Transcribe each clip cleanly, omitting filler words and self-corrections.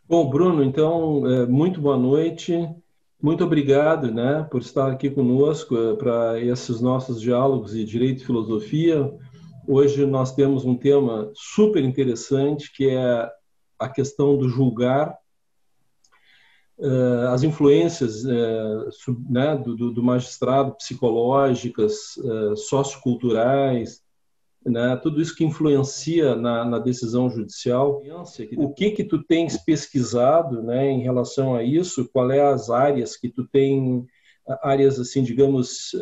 Bom, Bruno, então, muito boa noite. Muito obrigado, né, por estar aqui conosco para esses nossos diálogos de direito e filosofia. Hoje nós temos um tema super interessante, que é a questão do julgar, as influências, né, do magistrado psicológicas, socioculturais, né, tudo isso que influencia na decisão judicial. O que tu tens pesquisado, né, em relação a isso? Qual é as áreas que tu tem, áreas assim, digamos,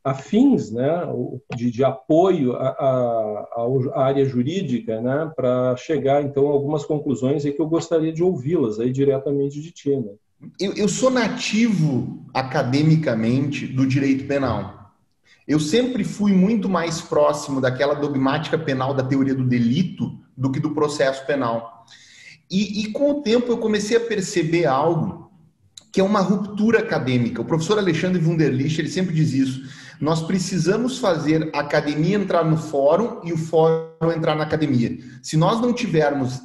afins, né, de apoio à área jurídica, né, para chegar então a algumas conclusões aí que eu gostaria de ouvi-las aí diretamente de ti, né? Eu sou nativo academicamente do direito penal. Eu sempre fui muito mais próximo daquela dogmática penal da teoria do delito do que do processo penal. E com o tempo eu comecei a perceber algo que é uma ruptura acadêmica. O professor Alexandre Wunderlich, ele sempre diz isso. Nós precisamos fazer a academia entrar no fórum e o fórum entrar na academia. Se nós não tivermos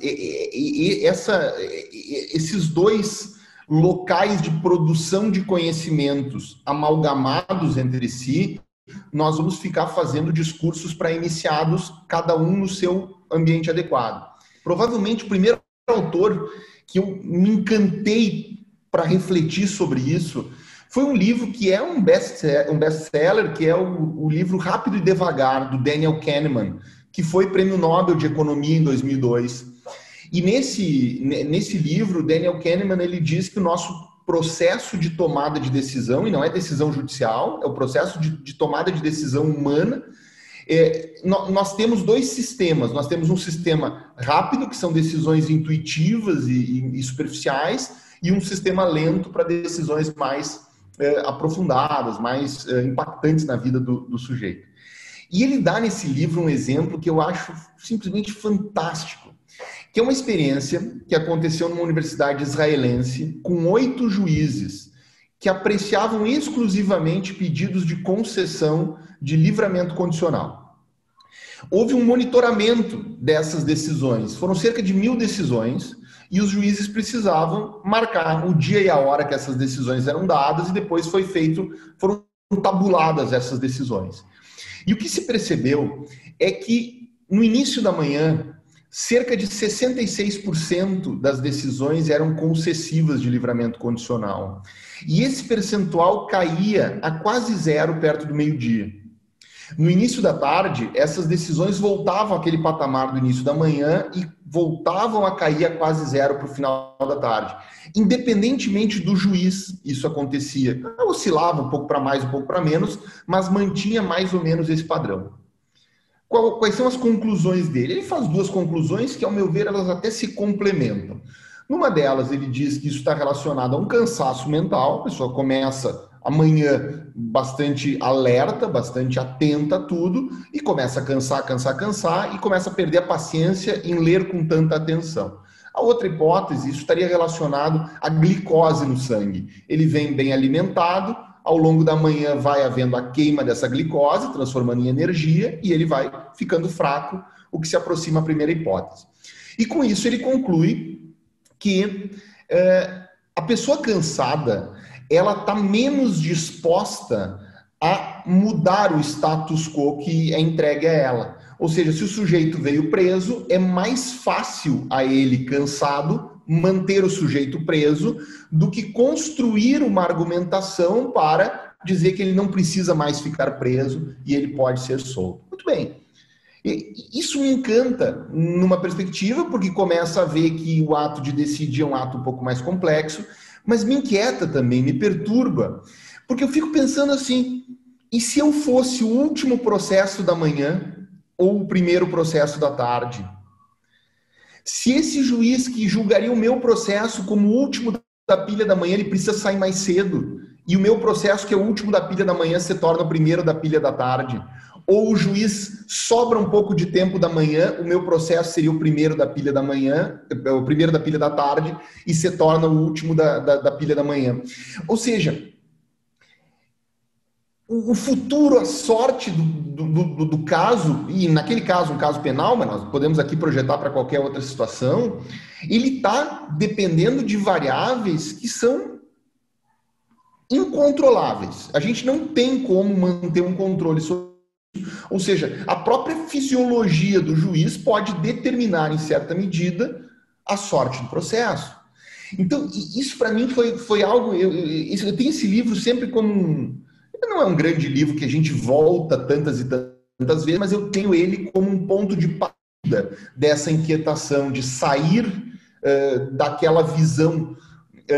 esses dois locais de produção de conhecimentos amalgamados entre si, nós vamos ficar fazendo discursos para iniciados, cada um no seu ambiente adequado. Provavelmente o primeiro autor que eu me encantei para refletir sobre isso foi um livro que é um best-seller, que é o livro Rápido e Devagar, do Daniel Kahneman, que foi prêmio Nobel de Economia em 2002. E nesse livro, Daniel Kahneman, ele diz que o nosso processo de tomada de decisão, e não é decisão judicial, é o processo de tomada de decisão humana, nós temos dois sistemas. Nós temos um sistema rápido, que são decisões intuitivas e superficiais, e um sistema lento para decisões mais aprofundadas, mais impactantes na vida do sujeito. E ele dá nesse livro um exemplo que eu acho simplesmente fantástico, que é uma experiência que aconteceu numa universidade israelense com 8 juízes que apreciavam exclusivamente pedidos de concessão de livramento condicional. Houve um monitoramento dessas decisões. Foram cerca de 1.000 decisões e os juízes precisavam marcar o dia e a hora que essas decisões eram dadas e depois foram tabuladas essas decisões. E o que se percebeu é que no início da manhã, cerca de 66% das decisões eram concessivas de livramento condicional. E esse percentual caía a quase zero perto do meio-dia. No início da tarde, essas decisões voltavam àquele patamar do início da manhã e voltavam a cair a quase zero para o final da tarde. Independentemente do juiz, isso acontecia. Oscilava um pouco para mais, um pouco para menos, mas mantinha mais ou menos esse padrão. Quais são as conclusões dele? Ele faz 2 conclusões que, ao meu ver, elas até se complementam. Numa delas, ele diz que isso está relacionado a um cansaço mental. A pessoa começa amanhã bastante alerta, bastante atenta a tudo, e começa a cansar, e começa a perder a paciência em ler com tanta atenção. A outra hipótese, isso estaria relacionado à glicose no sangue. Ele vem bem alimentado, ao longo da manhã vai havendo a queima dessa glicose, transformando em energia, e ele vai ficando fraco, o que se aproxima à primeira hipótese. E com isso ele conclui que a pessoa cansada, ela está menos disposta a mudar o status quo que é entregue a ela. Ou seja, se o sujeito veio preso, é mais fácil a ele, cansado, manter o sujeito preso do que construir uma argumentação para dizer que ele não precisa mais ficar preso e ele pode ser solto. Muito bem. Isso me encanta numa perspectiva, porque começa a ver que o ato de decidir é um ato um pouco mais complexo, mas me inquieta também, me perturba, porque eu fico pensando assim, e se eu fosse o último processo da manhã ou o primeiro processo da tarde? Se esse juiz que julgaria o meu processo como o último da pilha da manhã, ele precisa sair mais cedo, e o meu processo, que é o último da pilha da manhã, se torna o primeiro da pilha da tarde, ou o juiz sobra um pouco de tempo da manhã, o meu processo seria o primeiro da pilha da manhã, o primeiro da pilha da tarde, e se torna o último da pilha da manhã. Ou seja, o futuro, a sorte do caso, e naquele caso, um caso penal, mas nós podemos aqui projetar para qualquer outra situação, ele está dependendo de variáveis que são incontroláveis. A gente não tem como manter um controle sobre isso. Ou seja, a própria fisiologia do juiz pode determinar, em certa medida, a sorte do processo. Então, isso para mim foi algo... Eu tenho esse livro sempre como não é um grande livro que a gente volta tantas e tantas vezes, mas eu tenho ele como um ponto de partida dessa inquietação de sair daquela visão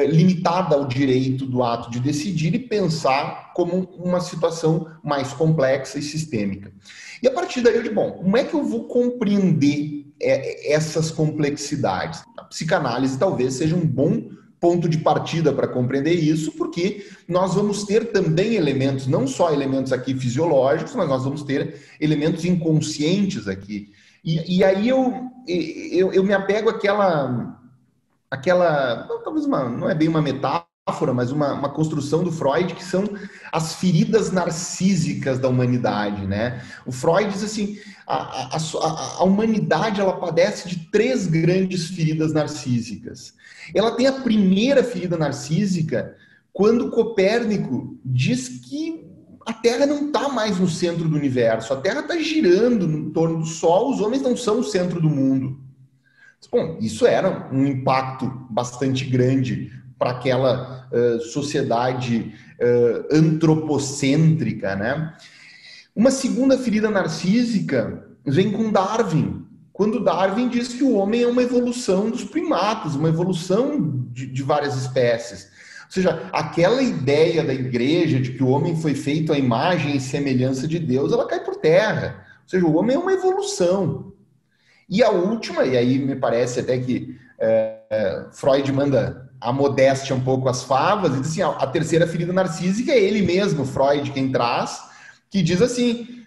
limitada ao direito do ato de decidir e pensar como uma situação mais complexa e sistêmica. E a partir daí eu digo, bom, como é que eu vou compreender essas complexidades? A psicanálise talvez seja um bom ponto de partida para compreender isso, porque nós vamos ter também elementos, não só elementos aqui fisiológicos, mas nós vamos ter elementos inconscientes aqui. E aí eu me apego àquela talvez não é bem uma metáfora, mas uma construção do Freud, que são as feridas narcísicas da humanidade, né? O Freud diz assim, a humanidade ela padece de 3 grandes feridas narcísicas. Ela tem a primeira ferida narcísica quando Copérnico diz que a Terra não está mais no centro do universo, a Terra está girando em torno do Sol, os homens não são o centro do mundo. Bom, isso era um impacto bastante grande para aquela sociedade antropocêntrica, né? Uma segunda ferida narcísica vem com Darwin, quando Darwin diz que o homem é uma evolução dos primatas, uma evolução de várias espécies. Ou seja, aquela ideia da igreja de que o homem foi feito à imagem e semelhança de Deus, ela cai por terra. Ou seja, o homem é uma evolução. E a última, e aí me parece até que Freud manda a modéstia um pouco às favas, e diz assim, a terceira ferida narcísica é ele mesmo, Freud, quem traz, que diz assim,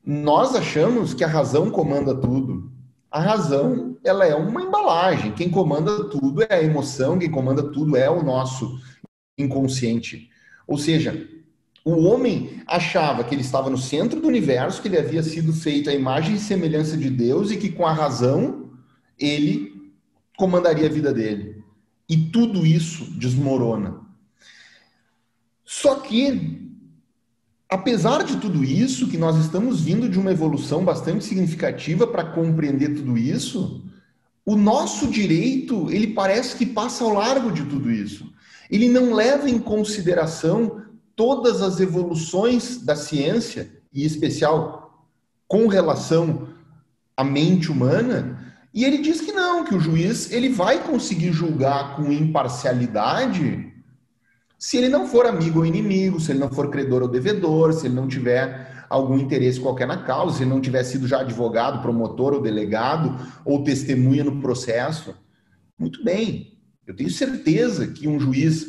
nós achamos que a razão comanda tudo. A razão, ela é uma embalagem, quem comanda tudo é a emoção, quem comanda tudo é o nosso inconsciente. Ou seja, o homem achava que ele estava no centro do universo, que ele havia sido feito à imagem e semelhança de Deus e que com a razão ele comandaria a vida dele. E tudo isso desmorona. Só que, apesar de tudo isso, que nós estamos vindo de uma evolução bastante significativa para compreender tudo isso, o nosso direito, ele parece que passa ao largo de tudo isso. Ele não leva em consideração todas as evoluções da ciência, e em especial com relação à mente humana, e ele diz que não, que o juiz ele vai conseguir julgar com imparcialidade se ele não for amigo ou inimigo, se ele não for credor ou devedor, se ele não tiver algum interesse qualquer na causa, se ele não tiver sido já advogado, promotor ou delegado, ou testemunha no processo. Muito bem, eu tenho certeza que um juiz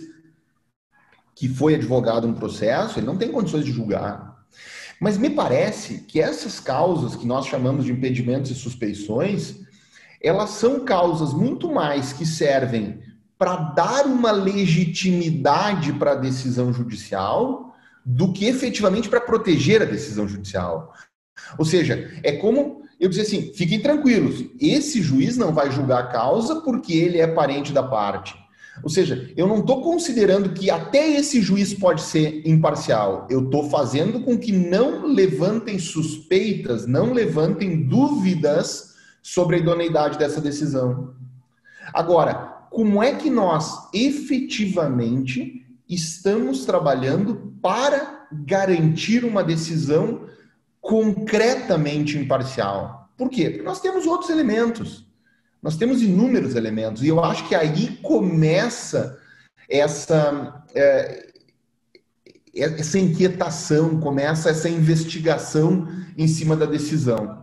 que foi advogado no processo, ele não tem condições de julgar. Mas me parece que essas causas que nós chamamos de impedimentos e suspeições, elas são causas muito mais que servem para dar uma legitimidade para a decisão judicial do que efetivamente para proteger a decisão judicial. Ou seja, é como eu dizer assim, fiquem tranquilos, esse juiz não vai julgar a causa porque ele é parente da parte. Ou seja, eu não estou considerando que até esse juiz pode ser imparcial. Eu estou fazendo com que não levantem suspeitas, não levantem dúvidas sobre a idoneidade dessa decisão. Agora, como é que nós efetivamente estamos trabalhando para garantir uma decisão concretamente imparcial? Por quê? Porque nós temos outros elementos. Nós temos inúmeros elementos. E eu acho que aí começa essa inquietação, começa essa investigação em cima da decisão.